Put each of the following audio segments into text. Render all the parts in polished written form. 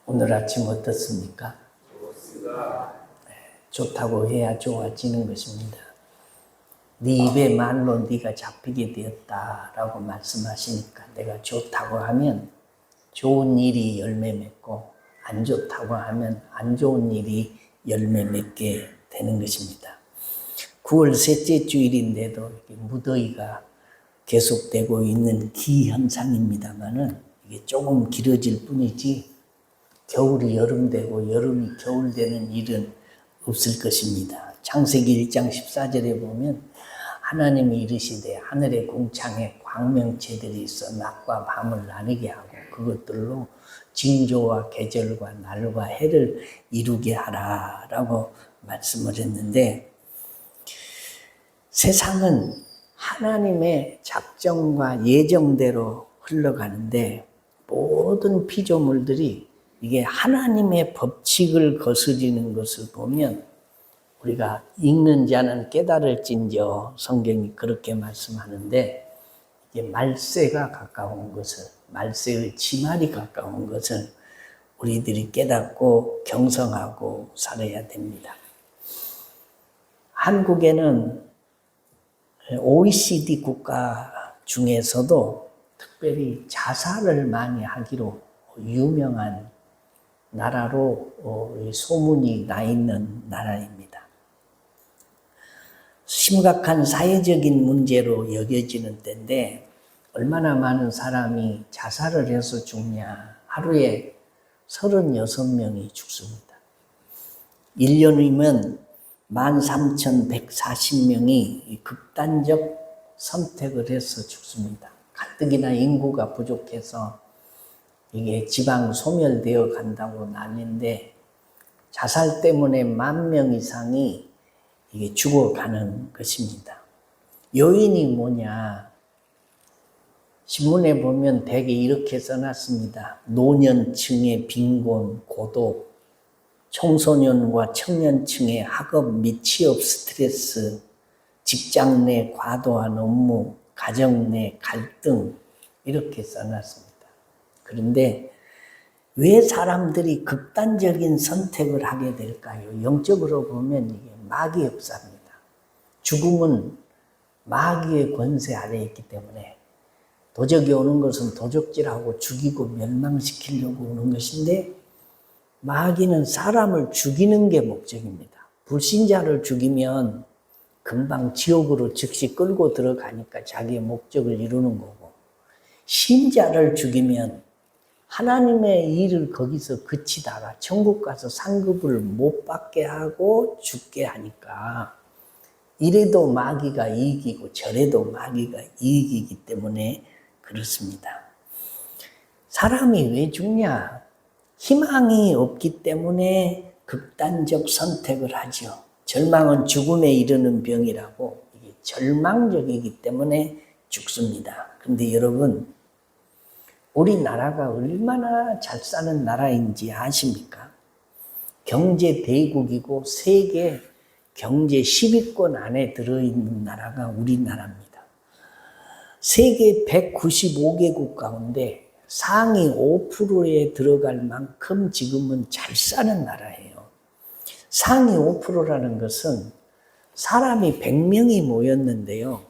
오늘 아침 어떻습니까? 좋다고 해야 좋아지는 것입니다. 네 입의 말로 네가 잡히게 되었다라고 말씀하시니까 내가 좋다고 하면 좋은 일이 열매 맺고 안 좋다고 하면 안 좋은 일이 열매 맺게 되는 것입니다. 9월 셋째 주일인데도 무더위가 계속되고 있는 기현상입니다만은 이게 조금 길어질 뿐이지 겨울이 여름 되고 여름이 겨울 되는 일은 없을 것입니다. 창세기 1장 14절에 보면 하나님이 이르시되 하늘의 궁창에 광명체들이 있어 낮과 밤을 나누게 하고 그것들로 징조와 계절과 날과 해를 이루게 하라라고 말씀을 했는데, 세상은 하나님의 작정과 예정대로 흘러가는데 모든 피조물들이 이게 하나님의 법칙을 거스르는 것을 보면 우리가 읽는 자는 깨달을진저 성경이 그렇게 말씀하는데, 이게 말세가 가까운 것을, 말세의 지말이 가까운 것을 우리들이 깨닫고 경성하고 살아야 됩니다. 한국에는 OECD 국가 중에서도 특별히 자살을 많이 하기로 유명한 나라로 소문이 나 있는 나라입니다. 심각한 사회적인 문제로 여겨지는 때인데 얼마나 많은 사람이 자살을 해서 죽냐. 하루에 36명이 죽습니다. 1년이면 13,140명이 극단적 선택을 해서 죽습니다. 가뜩이나 인구가 부족해서 이게 지방 소멸되어 간다고 난리인데 자살 때문에 10,000명 이상이 이게 죽어가는 것입니다. 요인이 뭐냐? 신문에 보면 대개 이렇게 써놨습니다. 노년층의 빈곤, 고독, 청소년과 청년층의 학업 및 취업 스트레스, 직장 내 과도한 업무, 가정 내 갈등, 이렇게 써놨습니다. 그런데 왜 사람들이 극단적인 선택을 하게 될까요? 영적으로 보면 이게 마귀 역사입니다. 죽음은 마귀의 권세 아래에 있기 때문에 도적이 오는 것은 도적질하고 죽이고 멸망시키려고 오는 것인데 마귀는 사람을 죽이는 게 목적입니다. 불신자를 죽이면 금방 지옥으로 즉시 끌고 들어가니까 자기의 목적을 이루는 거고, 신자를 죽이면 하나님의 일을 거기서 그치다가 천국 가서 상급을 못 받게 하고 죽게 하니까 이래도 마귀가 이기고 저래도 마귀가 이기기 때문에 그렇습니다. 사람이 왜 죽냐? 희망이 없기 때문에 극단적 선택을 하죠. 절망은 죽음에 이르는 병이라고, 이게 절망적이기 때문에 죽습니다. 그런데 여러분, 우리나라가 얼마나 잘 사는 나라인지 아십니까? 경제 대국이고 세계 경제 10위권 안에 들어있는 나라가 우리나라입니다. 세계 195개국 가운데 상위 5%에 들어갈 만큼 지금은 잘 사는 나라예요. 상위 5%라는 것은 사람이 100명이 모였는데요.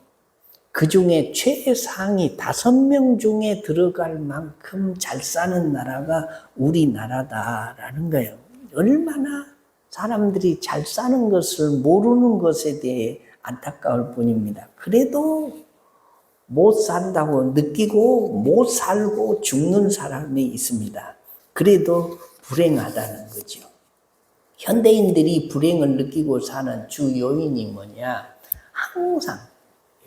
그 중에 최상위 5명 중에 들어갈 만큼 잘 사는 나라가 우리나라다라는 거예요. 얼마나 사람들이 잘 사는 것을 모르는 것에 대해 안타까울 뿐입니다. 그래도 못 산다고 느끼고 못 살고 죽는 사람이 있습니다. 그래도 불행하다는 거죠. 현대인들이 불행을 느끼고 사는 주 요인이 뭐냐? 항상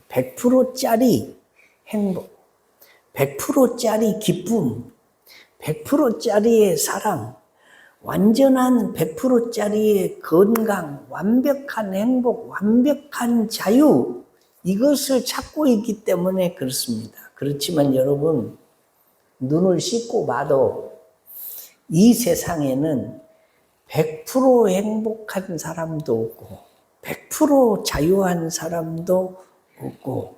100%짜리 행복, 100%짜리 기쁨, 100%짜리의 사랑, 완전한 100%짜리의 건강, 완벽한 행복, 완벽한 자유, 이것을 찾고 있기 때문에 그렇습니다. 그렇지만 여러분, 눈을 씻고 봐도 이 세상에는 100% 행복한 사람도 없고 100% 자유한 사람도 없고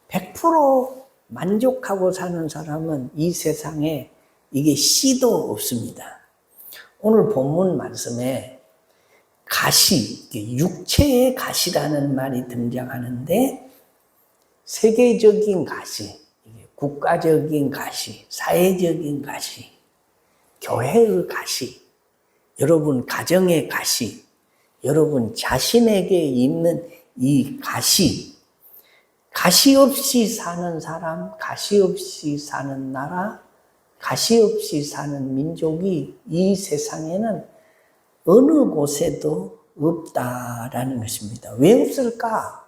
100% 만족하고 사는 사람은 이 세상에 이게 씨도 없습니다. 오늘 본문 말씀에 가시, 육체의 가시라는 말이 등장하는데 세계적인 가시, 국가적인 가시, 사회적인 가시, 교회의 가시, 여러분 가정의 가시, 여러분 자신에게 있는 이 가시, 가시 없이 사는 사람, 가시 없이 사는 나라, 가시 없이 사는 민족이 이 세상에는 어느 곳에도 없다라는 것입니다. 왜 없을까?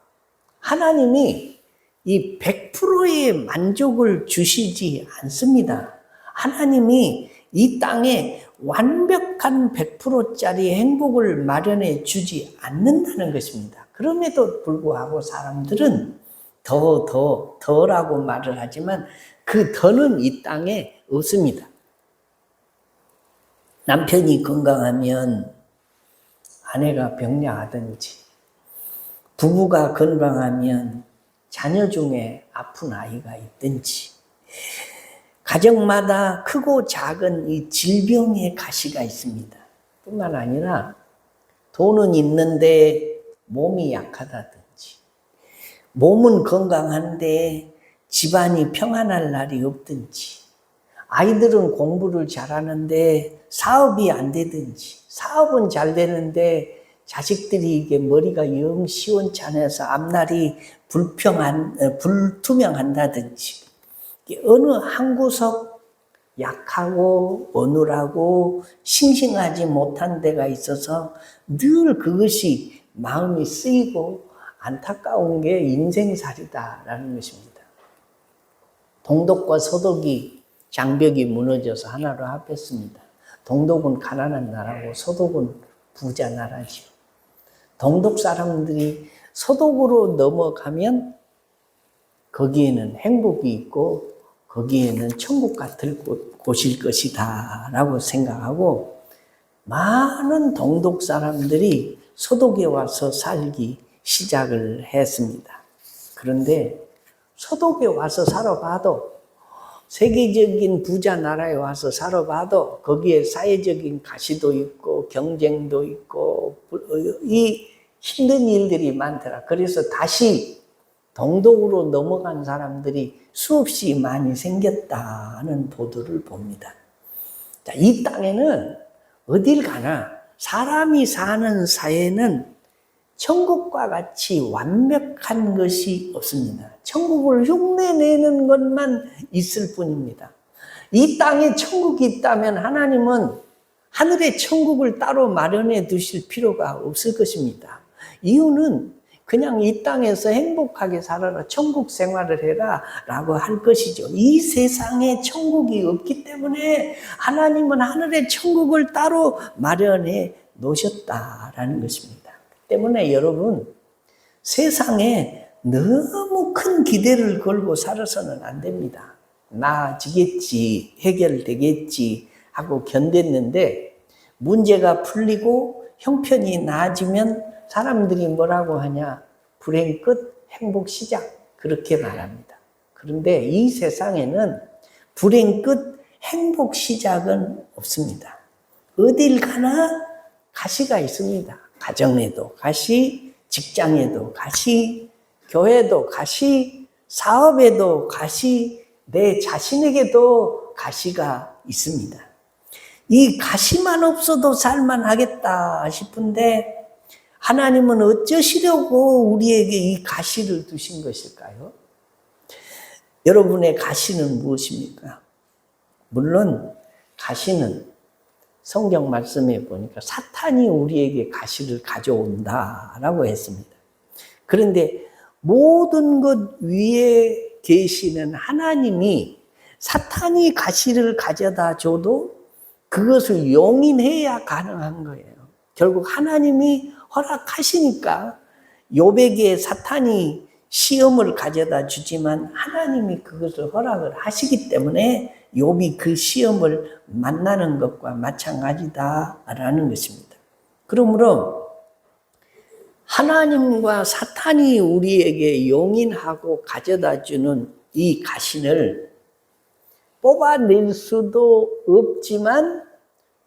하나님이 이 100%의 만족을 주시지 않습니다. 하나님이 이 땅에 완벽한 100%짜리 행복을 마련해 주지 않는다는 것입니다. 그럼에도 불구하고 사람들은 더라고 말을 하지만 그 더는 이 땅에 없습니다. 남편이 건강하면 아내가 병량하든지, 부부가 건강하면 자녀 중에 아픈 아이가 있든지, 가정마다 크고 작은 이 질병의 가시가 있습니다. 뿐만 아니라 돈은 있는데 몸이 약하다든지, 몸은 건강한데 집안이 평안할 날이 없든지, 아이들은 공부를 잘하는데 사업이 안 되든지, 사업은 잘 되는데 자식들이 이게 머리가 영 시원찮아서 앞날이 불투명한다든지, 어느 한 구석 약하고 어눌하고 싱싱하지 못한 데가 있어서 늘 그것이 마음이 쓰이고 안타까운 게 인생살이다라는 것입니다. 동독과 서독이 장벽이 무너져서 하나로 합했습니다. 동독은 가난한 나라고 서독은 부자 나라죠. 동독 사람들이 서독으로 넘어가면 거기에는 행복이 있고 거기에는 천국 같은 곳일 것이다 라고 생각하고 많은 동독 사람들이 서독에 와서 살기 시작을 했습니다. 그런데 서독에 와서 살아봐도, 세계적인 부자 나라에 와서 살아봐도 거기에 사회적인 가시도 있고 경쟁도 있고 이 힘든 일들이 많더라. 그래서 다시 동독으로 넘어간 사람들이 수없이 많이 생겼다는 보도를 봅니다. 자, 이 땅에는 어딜 가나 사람이 사는 사회는 천국과 같이 완벽한 것이 없습니다. 천국을 흉내내는 것만 있을 뿐입니다. 이 땅에 천국이 있다면 하나님은 하늘의 천국을 따로 마련해 두실 필요가 없을 것입니다. 이유는 그냥 이 땅에서 행복하게 살아라, 천국 생활을 해라 라고 할 것이죠. 이 세상에 천국이 없기 때문에 하나님은 하늘의 천국을 따로 마련해 놓으셨다라는 것입니다. 때문에 여러분, 세상에 너무 큰 기대를 걸고 살아서는 안 됩니다. 나아지겠지, 해결되겠지 하고 견뎠는데 문제가 풀리고 형편이 나아지면 사람들이 뭐라고 하냐? 불행 끝, 행복 시작, 그렇게 말합니다. 그런데 이 세상에는 불행 끝, 행복 시작은 없습니다. 어딜 가나 가시가 있습니다. 가정에도 가시, 직장에도 가시, 교회도 가시, 사업에도 가시, 내 자신에게도 가시가 있습니다. 이 가시만 없어도 살만하겠다 싶은데 하나님은 어쩌시려고 우리에게 이 가시를 두신 것일까요? 여러분의 가시는 무엇입니까? 물론 가시는 성경 말씀에 보니까 사탄이 우리에게 가시를 가져온다라고 했습니다. 그런데 모든 것 위에 계시는 하나님이 사탄이 가시를 가져다 줘도 그것을 용인해야 가능한 거예요. 결국 하나님이 허락하시니까 욥에게 사탄이 시험을 가져다 주지만 하나님이 그것을 허락을 하시기 때문에 욥이 그 시험을 만나는 것과 마찬가지다라는 것입니다. 그러므로 하나님과 사탄이 우리에게 용인하고 가져다 주는 이 가신을 뽑아낼 수도 없지만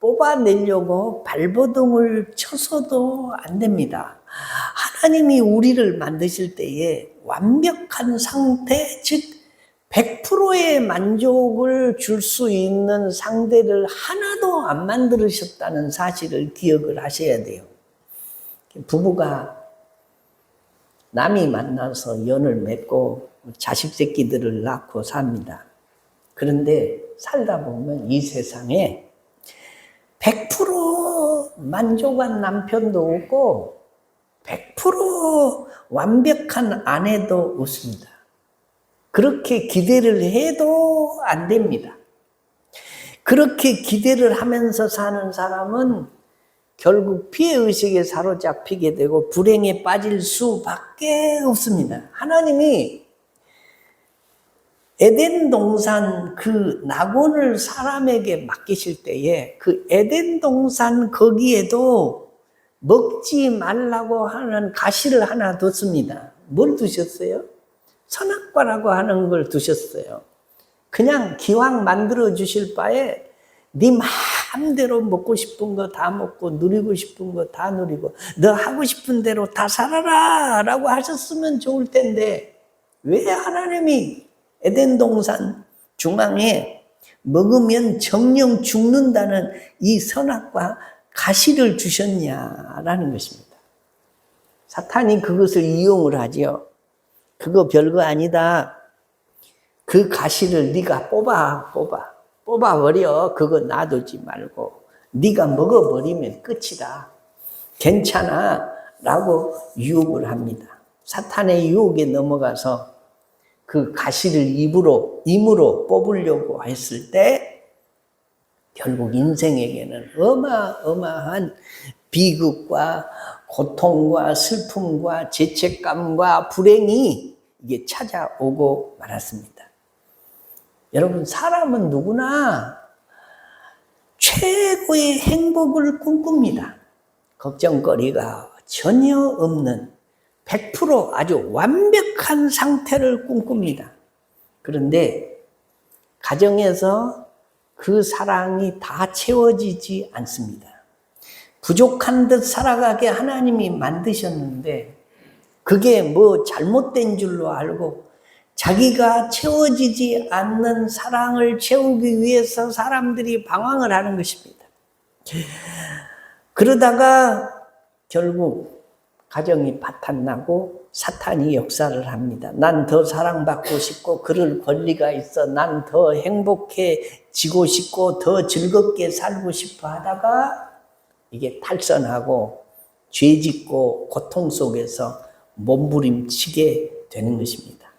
뽑아내려고 발버둥을 쳐서도 안 됩니다. 하나님이 우리를 만드실 때에 완벽한 상태, 즉 100%의 만족을 줄 수 있는 상대를 하나도 안 만들으셨다는 사실을 기억을 하셔야 돼요. 부부가 남이 만나서 연을 맺고 자식 새끼들을 낳고 삽니다. 그런데 살다 보면 이 세상에 100% 만족한 남편도 없고 100% 완벽한 아내도 없습니다. 그렇게 기대를 해도 안 됩니다. 그렇게 기대를 하면서 사는 사람은 결국 피해의식에 사로잡히게 되고 불행에 빠질 수밖에 없습니다. 하나님이 에덴 동산 그 낙원을 사람에게 맡기실 때에 그 에덴 동산 거기에도 먹지 말라고 하는 가시를 하나 뒀습니다. 뭘 두셨어요? 선악과라고 하는 걸 두셨어요. 그냥 기왕 만들어 주실 바에 네 마음대로 먹고 싶은 거 다 먹고 누리고 싶은 거 다 누리고 너 하고 싶은 대로 다 살아라 라고 하셨으면 좋을 텐데 왜 하나님이 에덴 동산 중앙에 먹으면 정령 죽는다는 이 선악과 가시를 주셨냐라는 것입니다. 사탄이 그것을 이용을 하죠. 그거 별거 아니다. 그 가시를 네가 뽑아버려. 그거 놔두지 말고 네가 먹어버리면 끝이다. 괜찮아 라고 유혹을 합니다. 사탄의 유혹에 넘어가서 그 가시를 임으로 뽑으려고 했을 때 결국 인생에게는 어마어마한 비극과 고통과 슬픔과 죄책감과 불행이 이게 찾아오고 말았습니다. 여러분, 사람은 누구나 최고의 행복을 꿈꿉니다. 걱정거리가 전혀 없는 100% 아주 완벽한 상태를 꿈꿉니다. 그런데 가정에서 그 사랑이 다 채워지지 않습니다. 부족한 듯 살아가게 하나님이 만드셨는데 그게 뭐 잘못된 줄로 알고 자기가 채워지지 않는 사랑을 채우기 위해서 사람들이 방황을 하는 것입니다. 그러다가 결국 가정이 파탄나고 사탄이 역사를 합니다. 난 더 사랑받고 싶고 그럴 권리가 있어. 난 더 행복해지고 싶고 더 즐겁게 살고 싶어 하다가 이게 탈선하고 죄짓고 고통 속에서 몸부림치게 되는 것입니다.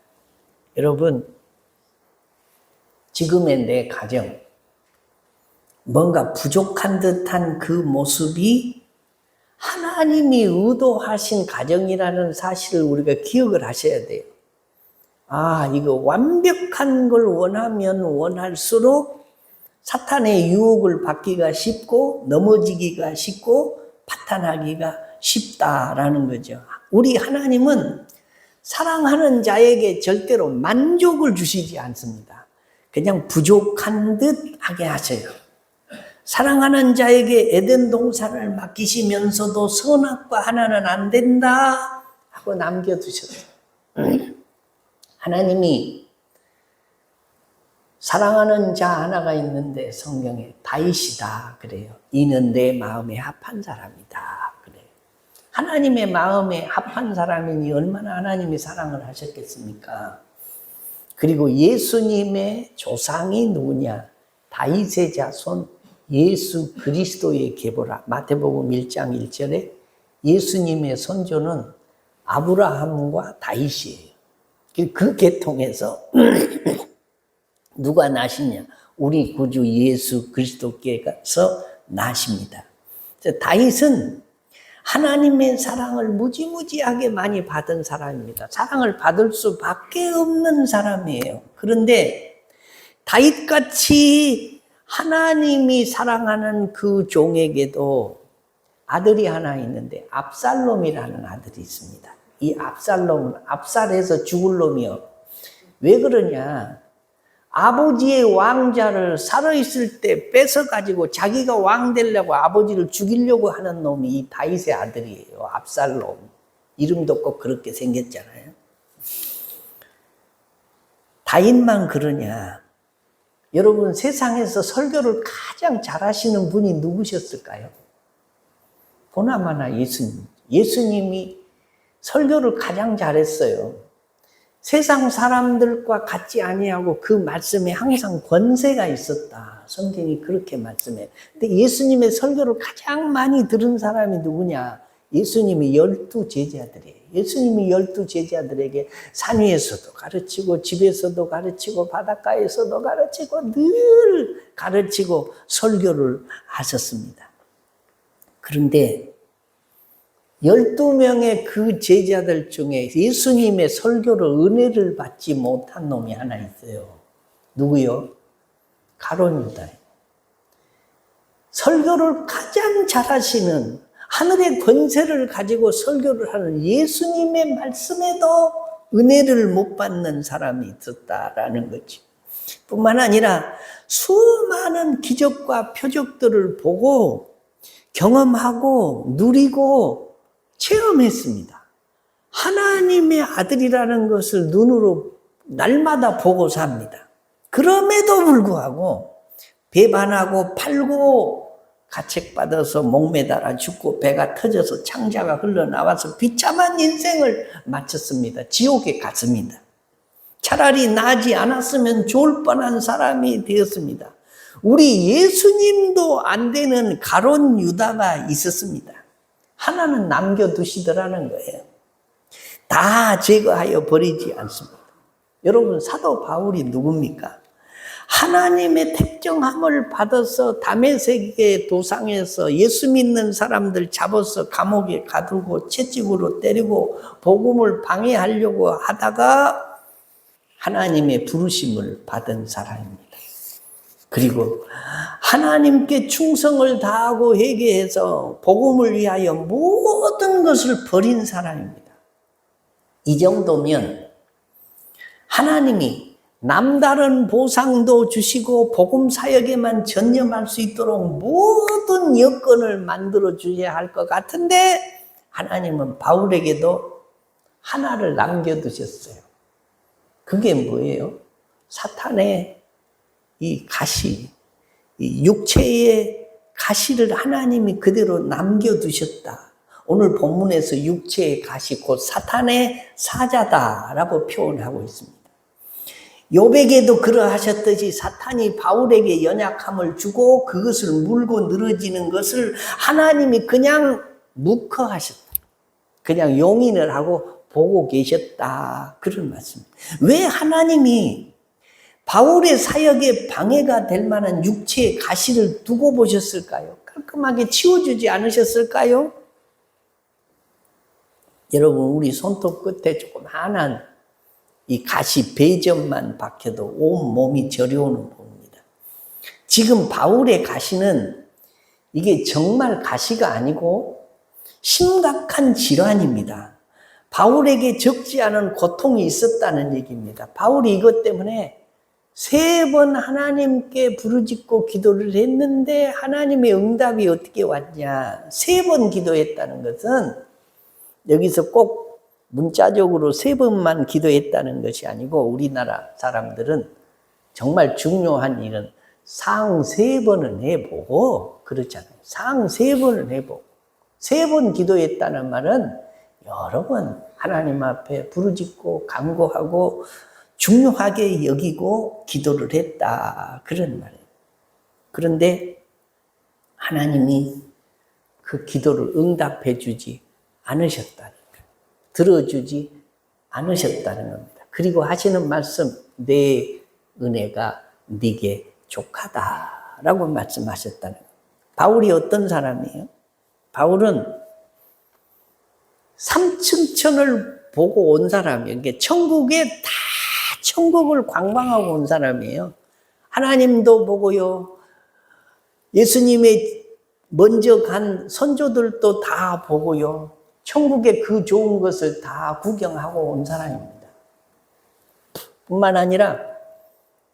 여러분, 지금의 내 가정, 뭔가 부족한 듯한 그 모습이 하나님이 의도하신 가정이라는 사실을 우리가 기억을 하셔야 돼요. 아, 이거 완벽한 걸 원하면 원할수록 사탄의 유혹을 받기가 쉽고 넘어지기가 쉽고 파탄하기가 쉽다라는 거죠. 우리 하나님은 사랑하는 자에게 절대로 만족을 주시지 않습니다. 그냥 부족한 듯 하게 하세요. 사랑하는 자에게 에덴 동산을 맡기시면서도 선악과 하나는 안 된다 하고 남겨두셨어요. 하나님이 사랑하는 자 하나가 있는데 성경에 다윗이다 그래요. 이는 내 마음에 합한 사람이다 그래요. 하나님의 마음에 합한 사람이니 얼마나 하나님이 사랑을 하셨겠습니까? 그리고 예수님의 조상이 누구냐? 다윗의 자손 예수 그리스도의 계보라. 마태복음 1장 1절에 예수님의 선조는 아브라함과 다윗이에요. 그 계통에서 누가 나시냐? 우리 구주 예수 그리스도께서 나십니다. 다윗은 하나님의 사랑을 무지무지하게 많이 받은 사람입니다. 사랑을 받을 수밖에 없는 사람이에요. 그런데 다윗같이 하나님이 사랑하는 그 종에게도 아들이 하나 있는데 압살롬이라는 아들이 있습니다. 이 압살롬은 압살해서 죽을 놈이요. 왜 그러냐? 아버지의 왕자를 살아있을 때 뺏어가지고 자기가 왕 되려고 아버지를 죽이려고 하는 놈이 이 다윗의 아들이에요. 압살롬. 이름도 꼭 그렇게 생겼잖아요. 다윗만 그러냐? 여러분, 세상에서 설교를 가장 잘하시는 분이 누구셨을까요? 보나마나 예수님. 예수님이 설교를 가장 잘했어요. 세상 사람들과 같지 아니하고 그 말씀에 항상 권세가 있었다. 성경이 그렇게 말씀해. 근데 예수님의 설교를 가장 많이 들은 사람이 누구냐? 예수님이 12 제자들이에요. 예수님이 12 제자들에게 산 위에서도 가르치고 집에서도 가르치고 바닷가에서도 가르치고 늘 가르치고 설교를 하셨습니다. 그런데 12명의 그 제자들 중에 예수님의 설교를 은혜를 받지 못한 놈이 하나 있어요. 누구요? 가룟 유다예요. 설교를 가장 잘하시는, 하늘의 권세를 가지고 설교를 하는 예수님의 말씀에도 은혜를 못 받는 사람이 있었다라는 거죠. 뿐만 아니라 수많은 기적과 표적들을 보고 경험하고 누리고 체험했습니다. 하나님의 아들이라는 것을 눈으로 날마다 보고 삽니다. 그럼에도 불구하고 배반하고 팔고 가책받아서 목매달아 죽고 배가 터져서 창자가 흘러나와서 비참한 인생을 마쳤습니다. 지옥에 갔습니다. 차라리 나지 않았으면 좋을 뻔한 사람이 되었습니다. 우리 예수님도 안 되는 가룟 유다가 있었습니다. 하나는 남겨두시더라는 거예요. 다 제거하여 버리지 않습니다. 여러분, 사도 바울이 누굽니까? 하나님의 택정함을 받아서 다메섹의 도상에서 예수 믿는 사람들 잡아서 감옥에 가두고 채찍으로 때리고 복음을 방해하려고 하다가 하나님의 부르심을 받은 사람입니다. 그리고 하나님께 충성을 다하고 회개해서 복음을 위하여 모든 것을 버린 사람입니다. 이 정도면 하나님이 남다른 보상도 주시고 복음 사역에만 전념할 수 있도록 모든 여건을 만들어 주셔야 할 것 같은데 하나님은 바울에게도 하나를 남겨두셨어요. 그게 뭐예요? 사탄의 이 가시, 이 육체의 가시를 하나님이 그대로 남겨두셨다. 오늘 본문에서 육체의 가시 곧 사탄의 사자다라고 표현하고 있습니다. 욥에게도 그러하셨듯이 사탄이 바울에게 연약함을 주고 그것을 물고 늘어지는 것을 하나님이 그냥 묵허하셨다. 그냥 용인을 하고 보고 계셨다. 그런 말씀입니다. 왜 하나님이 바울의 사역에 방해가 될 만한 육체의 가시를 두고 보셨을까요? 깔끔하게 치워주지 않으셨을까요? 여러분, 우리 손톱 끝에 조그마한 이 가시 배점만 박혀도 온 몸이 저려오는 법입니다. 지금 바울의 가시는 이게 정말 가시가 아니고 심각한 질환입니다. 바울에게 적지 않은 고통이 있었다는 얘기입니다. 바울이 이것 때문에 3번 하나님께 부르짖고 기도를 했는데 하나님의 응답이 어떻게 왔냐. 3번 기도했다는 것은 여기서 꼭 문자적으로 3번만 기도했다는 것이 아니고 우리나라 사람들은 정말 중요한 일은 상 3번은 해보고 그렇잖아요. 상 3번은 해보고 3번 기도했다는 말은 여러 번 하나님 앞에 부르짖고 간구하고 중요하게 여기고 기도를 했다. 그런 말이에요. 그런데 하나님이 그 기도를 응답해 주지 않으셨다는 거예요. 들어주지 않으셨다는 겁니다. 그리고 하시는 말씀, 내 은혜가 네게 족하다라고 말씀하셨다는 거예요. 바울이 어떤 사람이에요? 바울은 삼층천을 보고 온 사람이에요. 그러니까 천국을 관광하고 온 사람이에요. 하나님도 보고요. 예수님의 먼저 간 선조들도 다 보고요. 천국의 그 좋은 것을 다 구경하고 온 사람입니다. 뿐만 아니라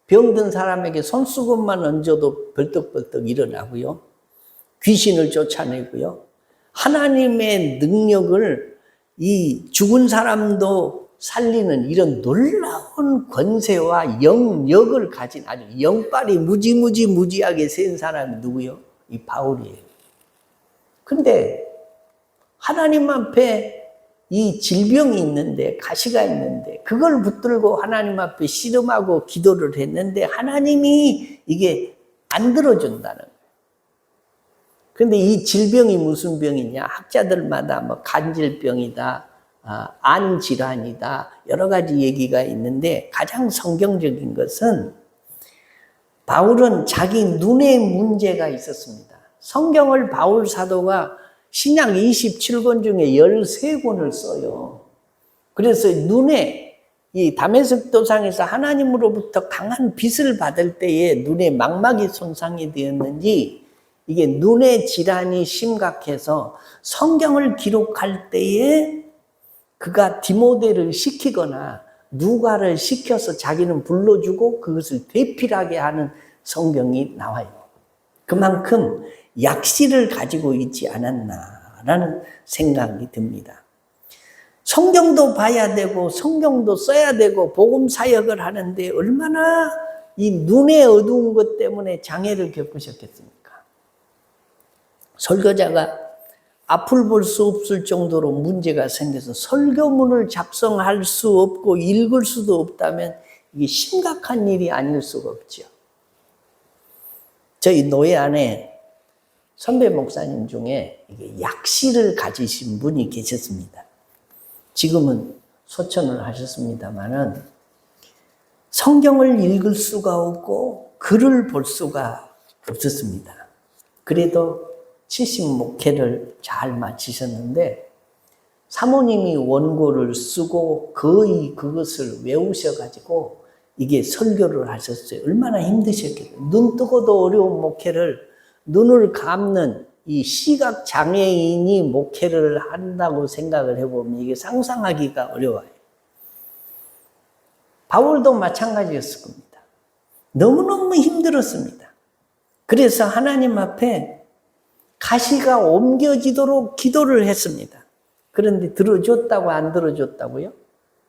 병든 사람에게 손수건만 얹어도 벌떡벌떡 일어나고요. 귀신을 쫓아내고요. 하나님의 능력을 이 죽은 사람도 살리는 이런 놀라운 권세와 영역을 가진 아주 영빨이 무지하게 센 사람이 누구요? 이 바울이에요. 근데 하나님 앞에 이 질병이 있는데, 가시가 있는데, 그걸 붙들고 하나님 앞에 씨름하고 기도를 했는데 하나님이 이게 안 들어준다는 거예요. 근데 이 질병이 무슨 병이냐? 학자들마다 뭐 간질병이다, 안질환이다, 여러 가지 얘기가 있는데 가장 성경적인 것은 바울은 자기 눈에 문제가 있었습니다. 성경을 바울 사도가 신약 27권 중에 13권을 써요. 그래서 눈에 이 다메섹 도상에서 하나님으로부터 강한 빛을 받을 때에 눈에 망막이 손상이 되었는지 이게 눈의 질환이 심각해서 성경을 기록할 때에 그가 디모데를 시키거나 누가를 시켜서 자기는 불러주고 그것을 되필하게 하는 성경이 나와요. 그만큼 약실을 가지고 있지 않았나라는 생각이 듭니다. 성경도 봐야 되고 성경도 써야 되고 복음 사역을 하는데 얼마나 이 눈에 어두운 것 때문에 장애를 겪으셨겠습니까? 설교자가 앞을 볼 수 없을 정도로 문제가 생겨서 설교문을 작성할 수 없고 읽을 수도 없다면 이게 심각한 일이 아닐 수가 없죠. 저희 노예 안에 선배 목사님 중에 이게 약실을 가지신 분이 계셨습니다. 지금은 소천을 하셨습니다만은 성경을 읽을 수가 없고 글을 볼 수가 없었습니다. 그래도 70 목회를 잘 마치셨는데 사모님이 원고를 쓰고 거의 그것을 외우셔가지고 이게 설교를 하셨어요. 얼마나 힘드셨겠어요. 눈 뜨고도 어려운 목회를 눈을 감는 이 시각 장애인이 목회를 한다고 생각을 해보면 이게 상상하기가 어려워요. 바울도 마찬가지였을 겁니다. 너무너무 힘들었습니다. 그래서 하나님 앞에 가시가 옮겨지도록 기도를 했습니다. 그런데 들어줬다고 안 들어줬다고요?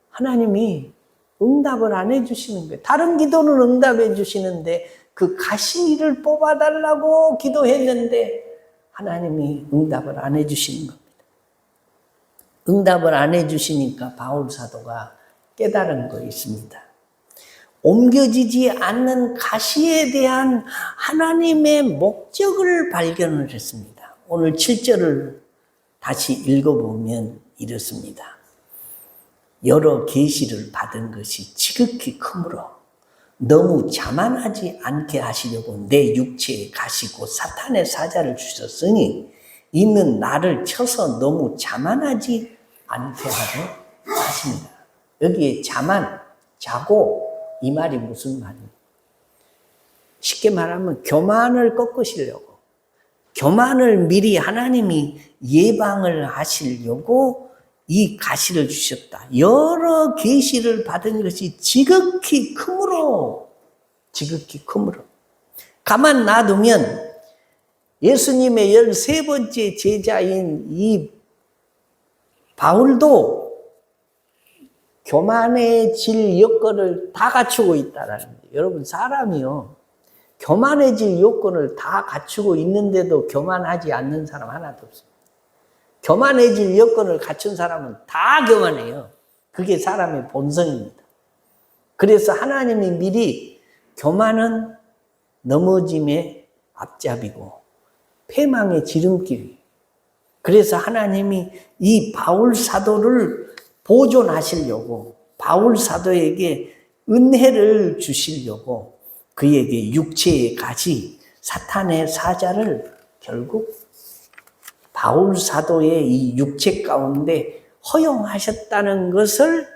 하나님이 응답을 안 해주시는 거예요. 다른 기도는 응답해 주시는데 그 가시를 뽑아달라고 기도했는데 하나님이 응답을 안 해주시는 겁니다. 응답을 안 해주시니까 바울 사도가 깨달은 거 있습니다. 옮겨지지 않는 가시에 대한 하나님의 목적을 발견을 했습니다. 오늘 7절을 다시 읽어보면 이렇습니다. 여러 계시를 받은 것이 지극히 크므로 너무 자만하지 않게 하시려고 내 육체에 가시고 사탄의 사자를 주셨으니 이는 나를 쳐서 너무 자만하지 않게 하려 하십니다. 여기에 자만, 자고 이 말이 무슨 말입니까? 쉽게 말하면 교만을 꺾으시려고, 교만을 미리 하나님이 예방을 하시려고 이 가시를 주셨다. 여러 계시를 받은 것이 지극히 크므로 가만 놔두면 예수님의 13번째 제자인 이 바울도 교만해질 여건을 다 갖추고 있다는 거예요. 여러분, 사람이요, 교만해질 요건을 다 갖추고 있는데도 교만하지 않는 사람 하나도 없습니다. 교만해질 여건을 갖춘 사람은 다 교만해요. 그게 사람의 본성입니다. 그래서 하나님이 미리 교만은 넘어짐의 앞잡이고 패망의 지름길이에요. 그래서 하나님이 이 바울 사도를 보존하시려고, 바울 사도에게 은혜를 주시려고 그에게 육체의 가시, 사탄의 사자를 결국 바울 사도의 이 육체 가운데 허용하셨다는 것을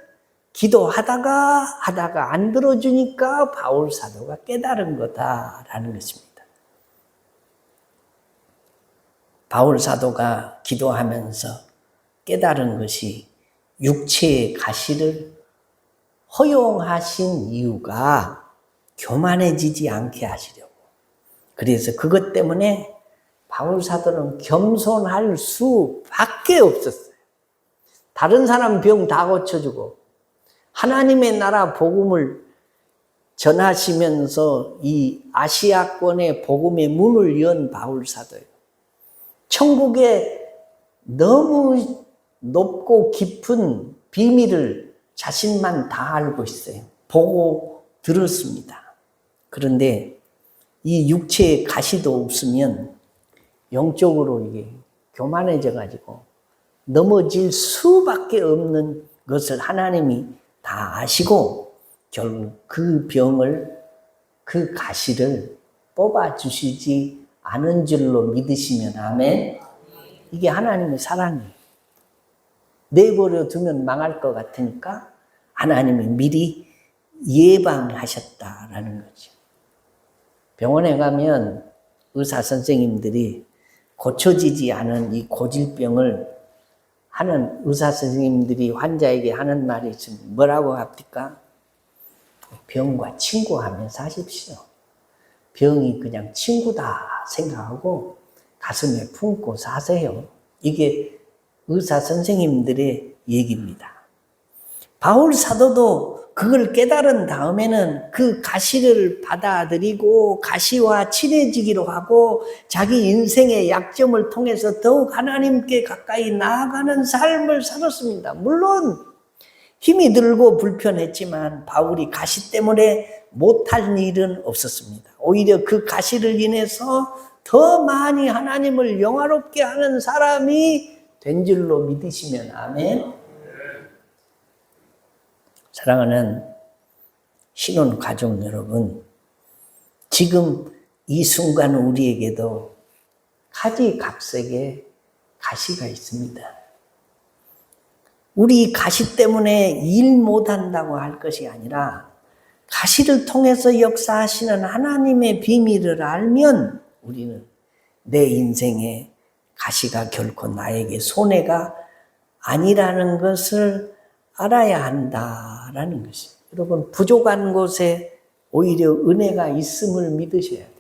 기도하다가 안 들어주니까 바울 사도가 깨달은 거다라는 것입니다. 바울 사도가 기도하면서 깨달은 것이 육체의 가시를 허용하신 이유가 교만해지지 않게 하시려고. 그래서 그것 때문에 바울 사도는 겸손할 수밖에 없었어요. 다른 사람 병 다 고쳐주고 하나님의 나라 복음을 전하시면서 이 아시아권의 복음의 문을 연 바울 사도예요. 천국에 너무 높고 깊은 비밀을 자신만 다 알고 있어요. 보고 들었습니다. 그런데 이 육체의 가시도 없으면 영적으로 이게 교만해져 가지고 넘어질 수밖에 없는 것을 하나님이 다 아시고 결국 그 병을, 그 가시를 뽑아주시지 않은 줄로 믿으시면 아멘. 이게 하나님의 사랑이에요. 내버려 두면 망할 것 같으니까 하나님이 미리 예방하셨다라는 거죠. 병원에 가면 의사 선생님들이 고쳐지지 않은 이 고질병을 하는 의사 선생님들이 환자에게 하는 말이 있습니다. 뭐라고 합니까? 병과 친구하면서 하십시오. 병이 그냥 친구다 생각하고 가슴에 품고 사세요. 이게 의사 선생님들의 얘기입니다. 바울 사도도 그걸 깨달은 다음에는 그 가시를 받아들이고 가시와 친해지기로 하고 자기 인생의 약점을 통해서 더욱 하나님께 가까이 나아가는 삶을 살았습니다. 물론 힘이 들고 불편했지만 바울이 가시 때문에 못할 일은 없었습니다. 오히려 그 가시를 인해서 더 많이 하나님을 영화롭게 하는 사람이 된 줄로 믿으시면 아멘. 사랑하는 신혼 가족 여러분, 지금 이 순간 우리에게도 가지각색의 가시가 있습니다. 우리 가시 때문에 일 못한다고 할 것이 아니라 가시를 통해서 역사하시는 하나님의 비밀을 알면 우리는 내 인생에 가시가 결코 나에게 손해가 아니라는 것을 알아야 한다라는 것입니다. 여러분, 부족한 곳에 오히려 은혜가 있음을 믿으셔야 돼요.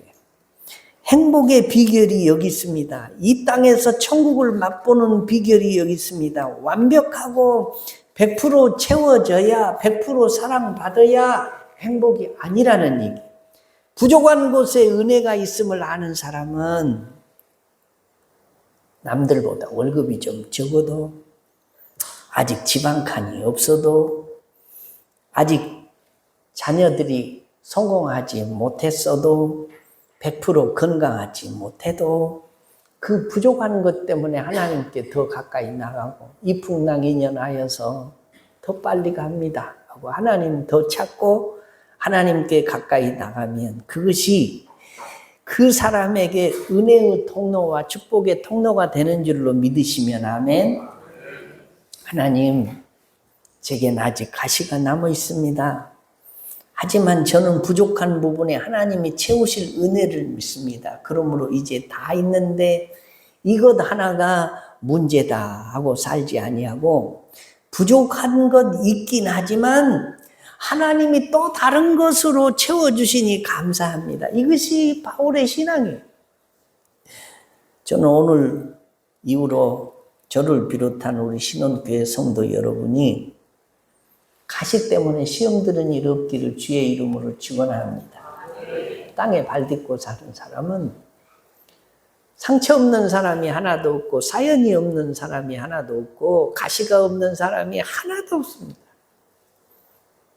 행복의 비결이 여기 있습니다. 이 땅에서 천국을 맛보는 비결이 여기 있습니다. 완벽하고 100% 채워져야, 100% 사랑받아야 행복이 아니라는 얘기. 부족한 곳에 은혜가 있음을 아는 사람은 남들보다 월급이 좀 적어도, 아직 집 한 칸이 없어도, 아직 자녀들이 성공하지 못했어도, 100% 건강하지 못해도 그 부족한 것 때문에 하나님께 더 가까이 나가고 이풍랑인연하여서 더 빨리 갑니다 하고 하나님 더 찾고 하나님께 가까이 나가면 그것이 그 사람에게 은혜의 통로와 축복의 통로가 되는 줄로 믿으시면 아멘. 하나님, 제겐 아직 가시가 남아 있습니다. 하지만 저는 부족한 부분에 하나님이 채우실 은혜를 믿습니다. 그러므로 이제 다 있는데 이것 하나가 문제다 하고 살지 아니하고 부족한 것 있긴 하지만 하나님이 또 다른 것으로 채워주시니 감사합니다. 이것이 바울의 신앙이에요. 저는 오늘 이후로 저를 비롯한 우리 신혼교회 성도 여러분이 가시 때문에 시험 드는 일 없기를 주의 이름으로 축원합니다. 땅에 발 딛고 사는 사람은 상처 없는 사람이 하나도 없고 사연이 없는 사람이 하나도 없고 가시가 없는 사람이 하나도 없습니다.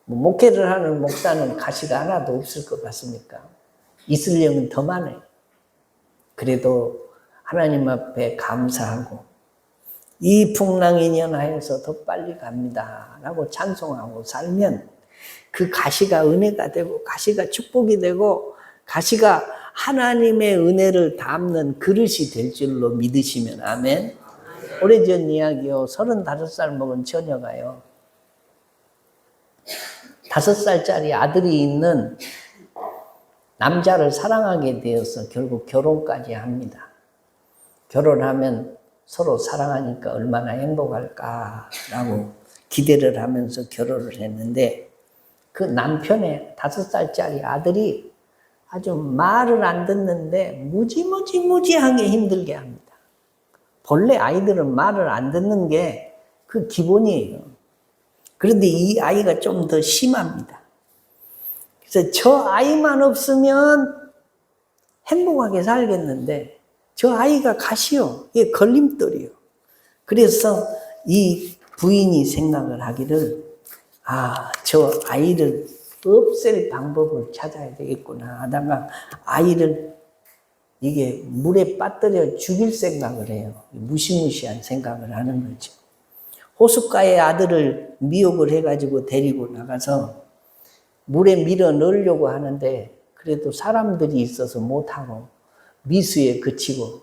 목회를 하는 목사는 가시가 하나도 없을 것 같습니까? 있으려면 더 많아요. 그래도 하나님 앞에 감사하고 이 풍랑인연하여서 더 빨리 갑니다 라고 찬송하고 살면 그 가시가 은혜가 되고 가시가 축복이 되고 가시가 하나님의 은혜를 담는 그릇이 될 줄로 믿으시면 아멘. 오래전 이야기요. 35살 먹은 처녀가요. 5살짜리 아들이 있는 남자를 사랑하게 되어서 결국 결혼까지 합니다. 결혼하면 서로 사랑하니까 얼마나 행복할까라고 기대를 하면서 결혼을 했는데 그 남편의 5살짜리 아들이 아주 말을 안 듣는데 무지하게 힘들게 합니다. 본래 아이들은 말을 안 듣는 게 그 기본이에요. 그런데 이 아이가 좀 더 심합니다. 그래서 저 아이만 없으면 행복하게 살겠는데 저 아이가 가시오. 이게 걸림돌이요. 그래서 이 부인이 생각을 하기를 저 아이를 없앨 방법을 찾아야 되겠구나 하다가 아이를 이게 물에 빠뜨려 죽일 생각을 해요. 무시무시한 생각을 하는 거죠. 호숫가에 아들을 미혹을 해가지고 데리고 나가서 물에 밀어 넣으려고 하는데 그래도 사람들이 있어서 못하고 미수에 그치고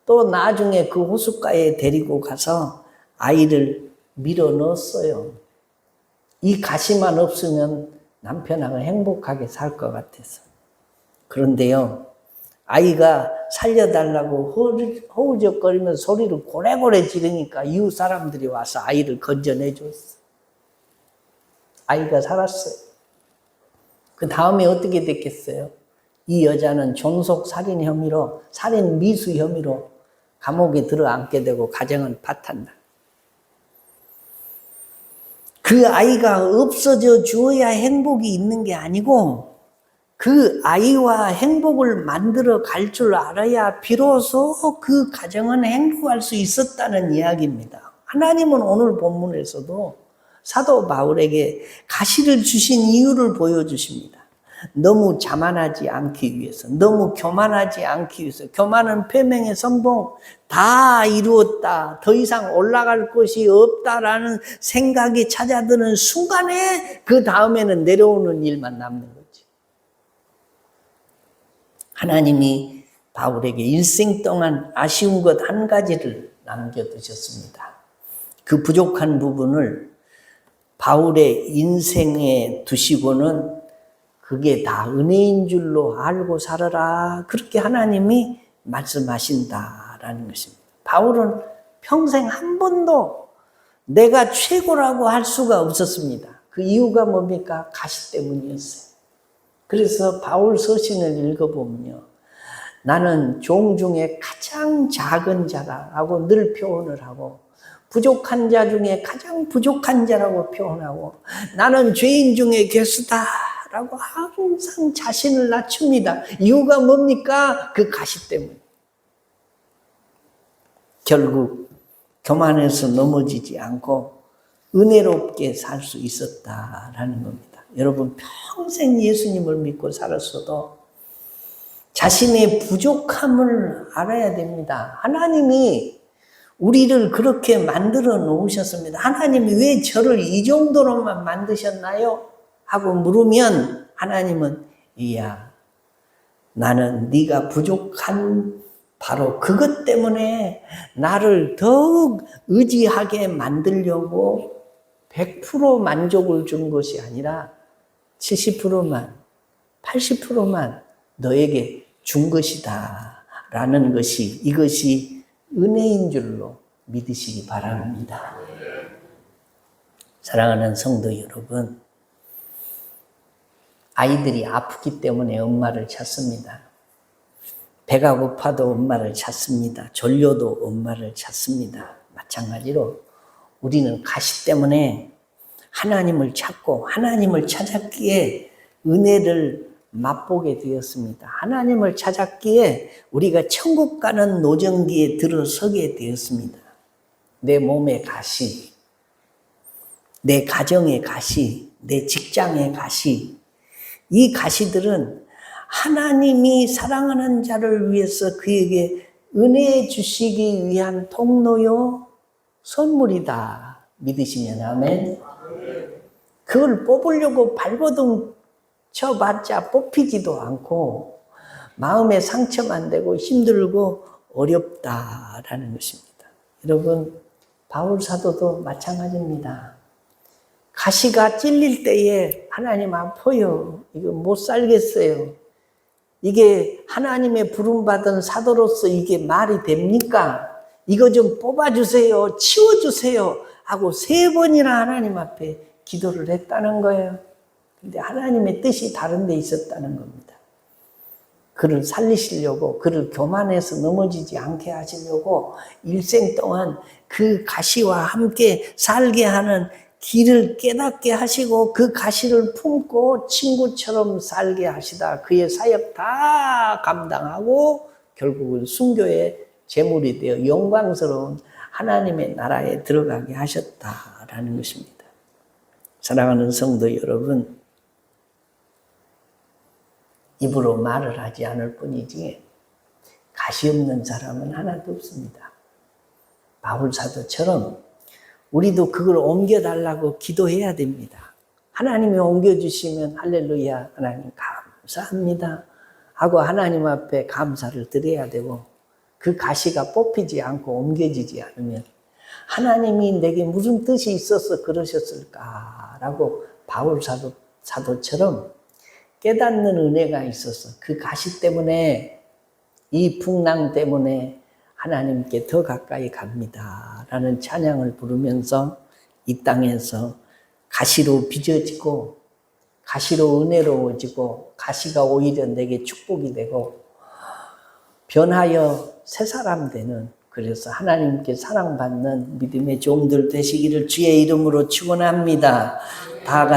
또 나중에 그 호숫가에 데리고 가서 아이를 밀어 넣었어요. 이 가시만 없으면 남편하고 행복하게 살 것 같아서. 그런데요, 아이가 살려달라고 허우적거리면서 소리를 고래고래 지르니까 이웃 사람들이 와서 아이를 건져내줬어. 아이가 살았어요. 그 다음에 어떻게 됐겠어요? 이 여자는 존속살인 혐의로, 살인 미수 혐의로 감옥에 들어앉게 되고 가정은 파탄나. 그 아이가 없어져 주어야 행복이 있는 게 아니고 그 아이와 행복을 만들어 갈 줄 알아야 비로소 그 가정은 행복할 수 있었다는 이야기입니다. 하나님은 오늘 본문에서도 사도 바울에게 가시를 주신 이유를 보여주십니다. 너무 자만하지 않기 위해서, 너무 교만하지 않기 위해서, 교만은 표명의 선봉, 다 이루었다, 더 이상 올라갈 곳이 없다라는 생각이 찾아드는 순간에 그 다음에는 내려오는 일만 남는 거지. 하나님이 바울에게 일생 동안 아쉬운 것 한 가지를 남겨두셨습니다. 그 부족한 부분을 바울의 인생에 두시고는 그게 다 은혜인 줄로 알고 살아라. 그렇게 하나님이 말씀하신다라는 것입니다. 바울은 평생 한 번도 내가 최고라고 할 수가 없었습니다. 그 이유가 뭡니까? 가시 때문이었어요. 그래서 바울 서신을 읽어보면요. 나는 종 중에 가장 작은 자라고 늘 표현을 하고 부족한 자 중에 가장 부족한 자라고 표현하고 나는 죄인 중에 괴수다라고 항상 자신을 낮춥니다. 이유가 뭡니까? 그 가시 때문에. 결국 교만해서 넘어지지 않고 은혜롭게 살 수 있었다라는 겁니다. 여러분 평생 예수님을 믿고 살았어도 자신의 부족함을 알아야 됩니다. 하나님이 우리를 그렇게 만들어 놓으셨습니다. 하나님이 왜 저를 이 정도로만 만드셨나요? 하고 물으면 하나님은 이야 나는 네가 부족한 바로 그것 때문에 나를 더욱 의지하게 만들려고 100% 만족을 준 것이 아니라 70%만 80%만 너에게 준 것이다 라는 것이 이것이 은혜인 줄로 믿으시기 바랍니다. 사랑하는 성도 여러분, 아이들이 아프기 때문에 엄마를 찾습니다. 배가 고파도 엄마를 찾습니다. 졸려도 엄마를 찾습니다. 마찬가지로 우리는 가시 때문에 하나님을 찾고 하나님을 찾았기에 은혜를 맛보게 되었습니다. 하나님을 찾았기에 우리가 천국 가는 노정기에 들어서게 되었습니다. 내 몸의 가시, 내 가정의 가시, 내 직장의 가시, 이 가시들은 하나님이 사랑하는 자를 위해서 그에게 은혜 주시기 위한 통로요 선물이다. 믿으시면 아멘. 그걸 뽑으려고 발버둥 쳐봤자 뽑히지도 않고 마음에 상처만 되고 힘들고 어렵다라는 것입니다. 여러분 바울 사도도 마찬가지입니다. 가시가 찔릴 때에 하나님 아파요. 이거 못 살겠어요. 이게 하나님의 부름받은 사도로서 이게 말이 됩니까? 이거 좀 뽑아주세요. 치워주세요. 하고 3번이나 하나님 앞에 기도를 했다는 거예요. 근데 하나님의 뜻이 다른 데 있었다는 겁니다. 그를 살리시려고, 그를 교만해서 넘어지지 않게 하시려고 일생 동안 그 가시와 함께 살게 하는 길을 깨닫게 하시고 그 가시를 품고 친구처럼 살게 하시다 그의 사역 다 감당하고 결국은 순교의 제물이 되어 영광스러운 하나님의 나라에 들어가게 하셨다라는 것입니다. 사랑하는 성도 여러분, 입으로 말을 하지 않을 뿐이지 가시 없는 사람은 하나도 없습니다. 바울 사도처럼 우리도 그걸 옮겨달라고 기도해야 됩니다. 하나님이 옮겨주시면 할렐루야, 하나님 감사합니다 하고 하나님 앞에 감사를 드려야 되고, 그 가시가 뽑히지 않고 옮겨지지 않으면 하나님이 내게 무슨 뜻이 있어서 그러셨을까라고 바울 사도처럼 깨닫는 은혜가 있어서 그 가시 때문에, 이 풍랑 때문에 하나님께 더 가까이 갑니다 라는 찬양을 부르면서 이 땅에서 가시로 빚어지고 가시로 은혜로워지고 가시가 오히려 내게 축복이 되고 변하여 새 사람 되는, 그래서 하나님께 사랑받는 믿음의 종들 되시기를 주의 이름으로 축원합니다. 다